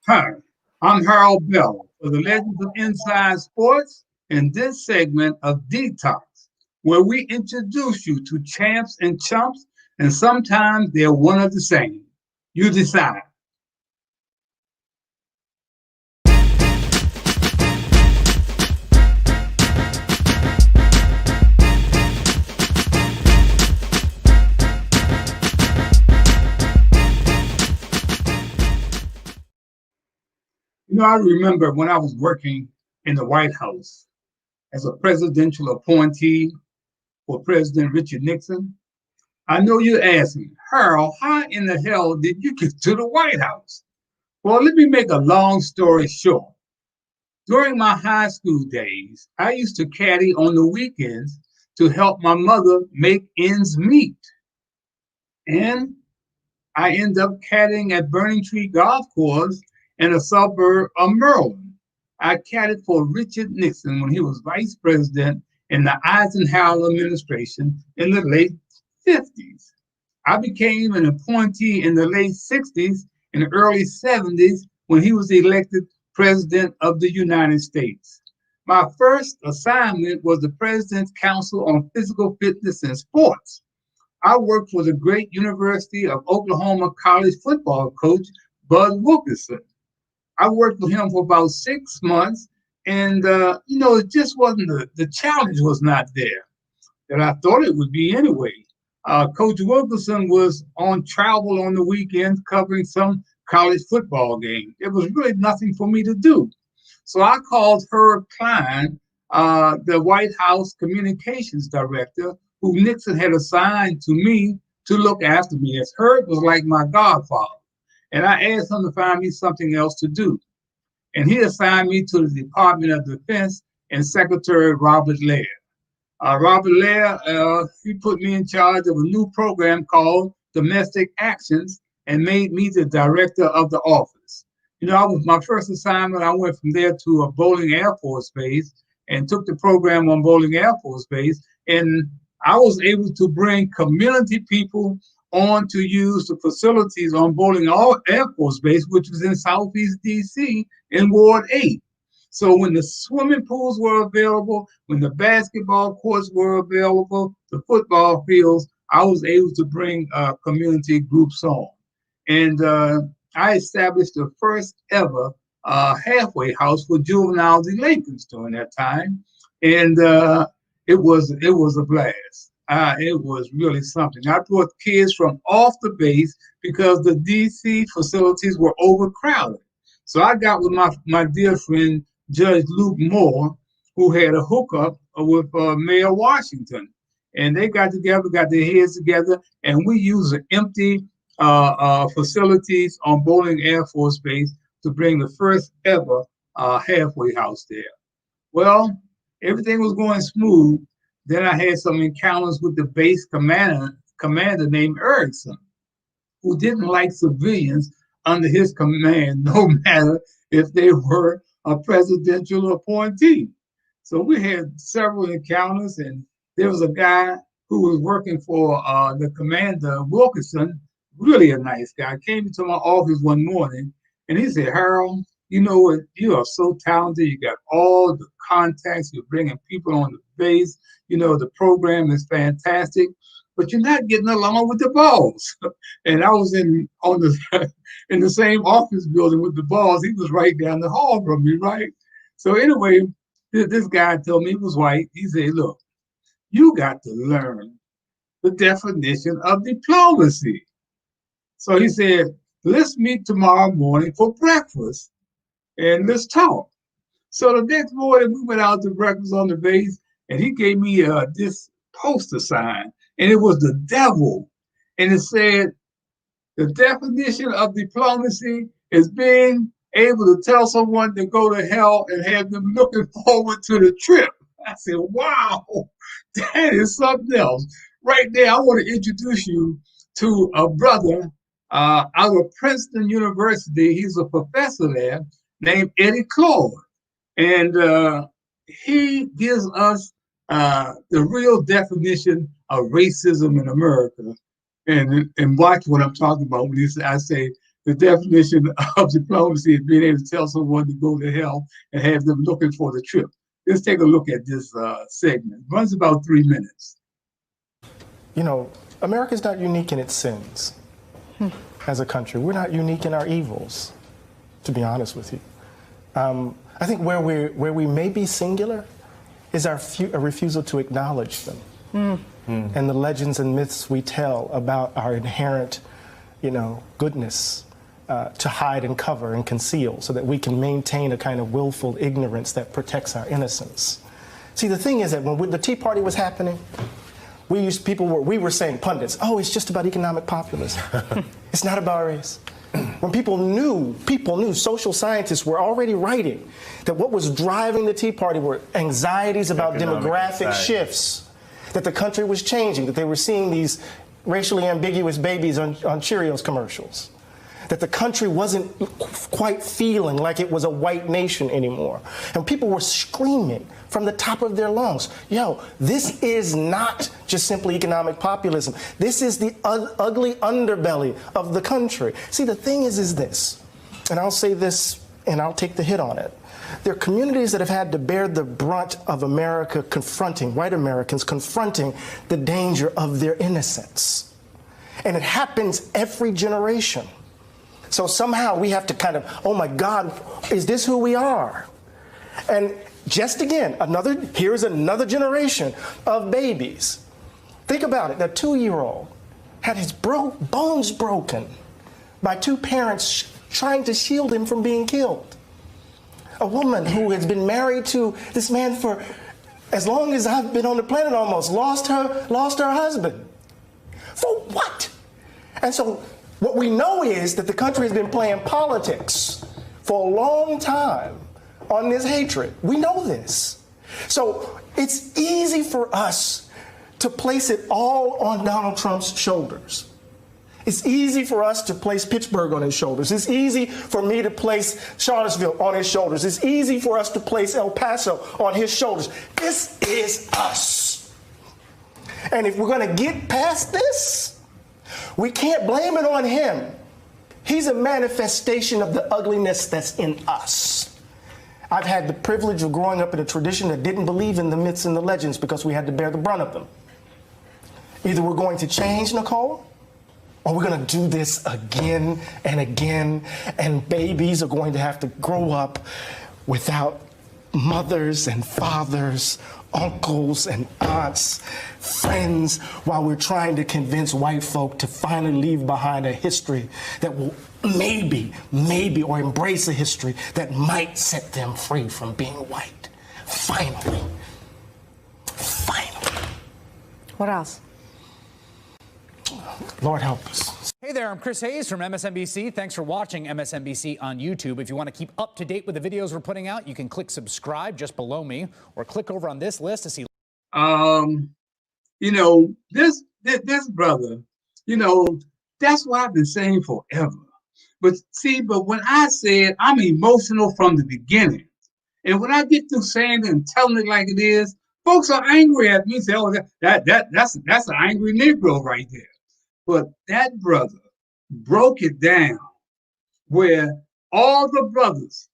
Hi, I'm Harold Bell for the Legends of Inside Sports in this segment of Detox, where we introduce you to champs and chumps, and sometimes they're one of the same. You decide. I remember when I was working in the White House as a presidential appointee for President Richard Nixon. I know you're asking, Harold, how in the hell did you get to the White House? Well, let me make a long story short. During my high school days, I used to caddy on the weekends to help my mother make ends meet. And I ended up caddying at Burning Tree Golf Course in a suburb of Maryland. I caddied for Richard Nixon when he was vice president in the Eisenhower administration in the late 50s. I became an appointee in the late 60s and early 70s when he was elected President of the United States. My first assignment was the President's Council on Physical Fitness and Sports. I worked for the great University of Oklahoma college football coach, Bud Wilkinson. I worked with him for about 6 months, and it just wasn't the challenge was not there that I thought it would be anyway. Coach Wilkinson was on travel on the weekends covering some college football game. There was really nothing for me to do. So I called Herb Klein, the White House communications director, who Nixon had assigned to me to look after me, as Herb was like my godfather. And I asked him to find me something else to do. And he assigned me to the Department of Defense and Secretary Robert Laird. Robert Laird, he put me in charge of a new program called Domestic Actions and made me the director of the office. I was my first assignment. I went from there to a Bowling Air Force Base and took the program on Bowling Air Force Base. And I was able to bring community people on to use the facilities on Bowling Air Force Base, which was in Southeast DC in Ward 8. So when the swimming pools were available, when the basketball courts were available, the football fields, I was able to bring community groups on. And I established the first ever halfway house for juvenile delinquents during that time. And it was a blast. It was really something. I brought kids from off the base because the DC facilities were overcrowded. So I got with my dear friend, Judge Luke Moore, who had a hookup with Mayor Washington. And they got together, got their heads together, and we used the empty facilities on Bowling Air Force Base to bring the first ever halfway house there. Well, everything was going smooth. Then I had some encounters with the base commander named Erickson, who didn't like civilians under his command, no matter if they were a presidential appointee. So we had several encounters, and there was a guy who was working for the commander, Wilkinson, really a nice guy, came into my office one morning, and he said, Harold, you know what? You are so talented. You got all the contacts. You're bringing people on the base. The program is fantastic, but you're not getting along with the boss. And I was in the same office building with the boss. He was right down the hall from me, right? So anyway, this guy told me, he was white. He said, look, you got to learn the definition of diplomacy. So he said, let's meet tomorrow morning for breakfast and let's talk. So the next morning we went out to breakfast on the base, and he gave me this poster sign, and it was the devil. And it said, the definition of diplomacy is being able to tell someone to go to hell and have them looking forward to the trip. I said, wow, that is something else. Right there, I want to introduce you to a brother out of Princeton University. He's a professor there named Eddie Glaude. And he gives us the real definition of racism in America. And watch what I'm talking about when I say the definition of diplomacy is being able to tell someone to go to hell and have them looking for the trip. Let's take a look at this segment. It runs about 3 minutes. You know, America's not unique in its sins as a country. We're not unique in our evils, to be honest with you. I think where we may be singular is our refusal to acknowledge them and the legends and myths we tell about our inherent, goodness to hide and cover and conceal so that we can maintain a kind of willful ignorance that protects our innocence. See, the thing is that when the Tea Party was happening, we were saying, pundits, oh, it's just about economic populism. It's not about race. When people knew, social scientists were already writing that what was driving the Tea Party were anxieties about demographic shifts, that the country was changing, that they were seeing these racially ambiguous babies on Cheerios commercials, that the country wasn't quite feeling like it was a white nation anymore. And people were screaming from the top of their lungs, yo, this is not just simply economic populism. This is the ugly underbelly of the country. See, the thing is this, and I'll say this and I'll take the hit on it. There are communities that have had to bear the brunt of America confronting, white Americans confronting the danger of their innocence. And it happens every generation. So somehow we have to kind of, oh my God, is this who we are? And just again, here's another generation of babies. Think about it, that 2-year-old had his bones broken by 2 parents trying to shield him from being killed. A woman who has been married to this man for as long as I've been on the planet almost, lost her husband. For what? And so what we know is that the country has been playing politics for a long time on this hatred. We know this. So it's easy for us to place it all on Donald Trump's shoulders. It's easy for us to place Pittsburgh on his shoulders. It's easy for me to place Charlottesville on his shoulders. It's easy for us to place El Paso on his shoulders. This is us. And if we're going to get past this, we can't blame it on him. He's a manifestation of the ugliness that's in us. I've had the privilege of growing up in a tradition that didn't believe in the myths and the legends because we had to bear the brunt of them. Either we're going to change, Nicole, or we're going to do this again and again, and babies are going to have to grow up without mothers and fathers, uncles and aunts, friends, while we're trying to convince white folk to finally leave behind a history that will maybe, or embrace a history that might set them free from being white. Finally. What else? Lord help us. Hey there, I'm Chris Hayes from MSNBC. Thanks for watching MSNBC on YouTube. If you want to keep up to date with the videos we're putting out, you can click subscribe just below me or click over on this list to see. This brother, that's what I've been saying forever. But when I said I'm emotional from the beginning, and when I get through saying it and telling it like it is, folks are angry at me. Say, "Oh, that's an angry Negro right there." But that brother broke it down where all the brothers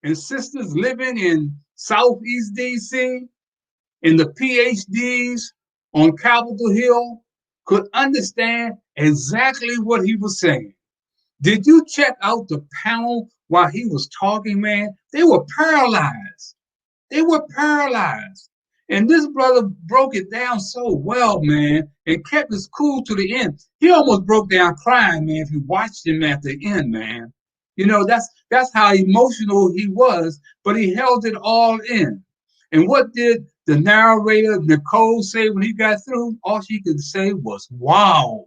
and sisters living in Southeast DC and the PhDs on Capitol Hill could understand exactly what he was saying. Did you check out the panel while he was talking, man? They were paralyzed. And this brother broke it down so well, man, and kept his cool to the end. He almost broke down crying, man, if you watched him at the end, man. That's how emotional he was, but he held it all in. And what did the narrator, Nicole, say when he got through? All she could say was, wow.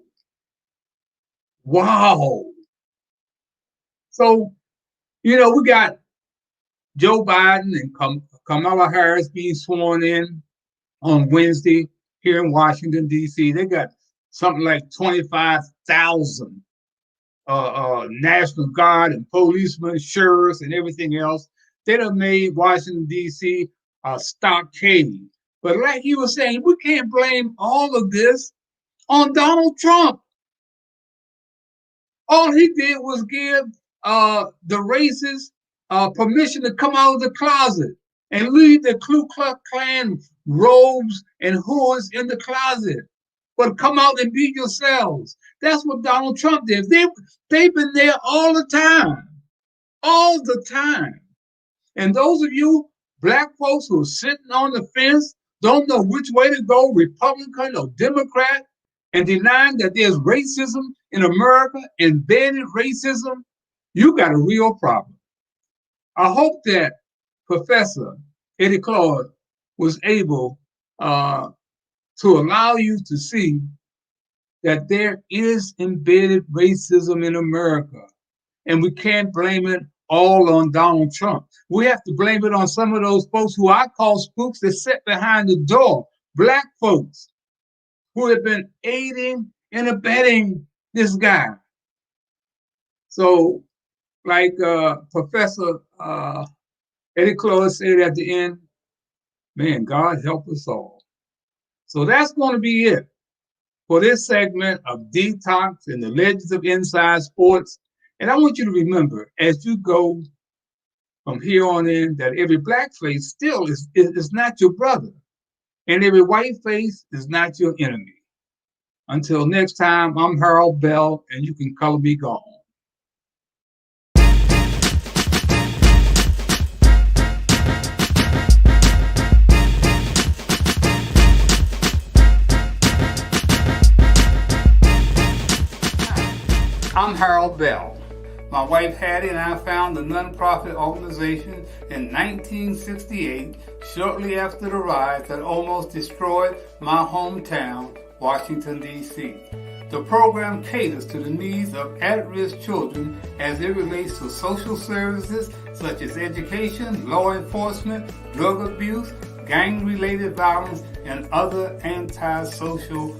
Wow. So, we got Joe Biden and Kamala Harris being sworn in on Wednesday here in Washington, D.C. They got something like 25,000 National Guard and policemen, sheriffs, and everything else. They done made Washington, D.C. a stockade. But like he was saying, we can't blame all of this on Donald Trump. All he did was give the racists permission to come out of the closet and leave the Ku Klux Klan robes and hoods in the closet. But come out and be yourselves. That's what Donald Trump did. They've been there all the time. All the time. And those of you black folks who are sitting on the fence, don't know which way to go, Republican or Democrat, and denying that there's racism in America, embedded racism, you got a real problem. I hope that Professor Eddie Glaude was able to allow you to see that there is embedded racism in America, and we can't blame it all on Donald Trump. We have to blame it on some of those folks who I call spooks that sit behind the door, black folks who have been aiding and abetting this guy. So, like Professor Eddie Glaude said at the end, man, God help us all. So that's going to be it for this segment of Detox and the Legends of Inside Sports. And I want you to remember, as you go from here on in, that every black face still is not your brother, and every white face is not your enemy. Until next time, I'm Harold Bell, and you can color me gone. I'm Harold Bell. My wife Hattie and I founded a nonprofit organization in 1968, shortly after the riots that almost destroyed my hometown, Washington, D.C. The program caters to the needs of at-risk children as it relates to social services such as education, law enforcement, drug abuse, gang-related violence, and other antisocial